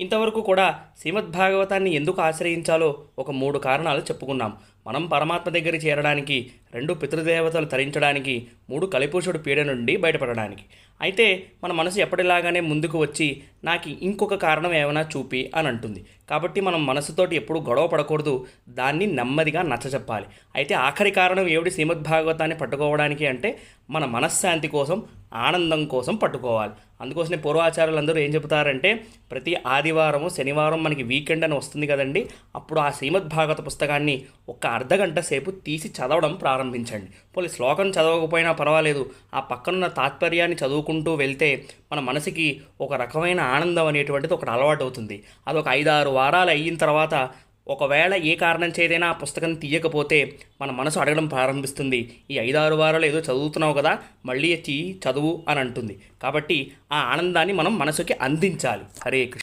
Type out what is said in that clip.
ఇంతవరకు కూడా శ్రీమద్భాగవతాన్ని ఎందుకు ఆశ్రయించాలో ఒక 3 కారణాలు చెప్పుకున్నాం. మనం పరమాత్మ దగ్గర చేరడానికి, 2 పితృదేవతలు తరించడానికి, 3 కలిపురుషుడు పీడ నుండి బయటపడడానికి. అయితే మన మనసు ఎప్పటిలాగానే ముందుకు వచ్చి నాకు ఇంకొక కారణం ఏమైనా చూపి అని అంటుంది. కాబట్టి మనం మనసుతోటి ఎప్పుడు గొడవ పడకూడదు, దాన్ని నెమ్మదిగా నచ్చచెప్పాలి. అయితే ఆఖరి కారణం ఏమిటి శ్రీమద్భాగవతాన్ని పట్టుకోవడానికి అంటే మన మనశ్శాంతి కోసం, ఆనందం కోసం పట్టుకోవాలి. అందుకోసమే పూర్వాచార్యులందరూ ఏం చెబుతారంటే ప్రతి ఆదివారము శనివారం మనకి వీకెండ్ అని వస్తుంది కదండి, అప్పుడు ఆ శ్రీమద్భాగవత పుస్తకాన్ని ఒక అర్ధగంట సేపు తీసి చదవడం ప్రారంభించండి. పోనీ శ్లోకం చదవకపోయినా పర్వాలేదు, ఆ పక్కనున్న తాత్పర్యాన్ని చదువుకుంటూ వెళ్తే మన మనసుకి ఒక రకమైన ఆనందం అనేటువంటిది ఒకటి అలవాటు అవుతుంది. అదొక 5-6 వారాలు అయిన తర్వాత ఒకవేళ ఏ కారణం చేదైనా ఆ పుస్తకం తీయకపోతే మన మనసు అడగడం ప్రారంభిస్తుంది, ఈ 5-6 వారాలు ఏదో చదువుతున్నావు కదా, మళ్ళీ చదువు అని అంటుంది. కాబట్టి ఆ ఆనందాన్ని మనం మనసుకి అందించాలి. హరే కృష్ణ.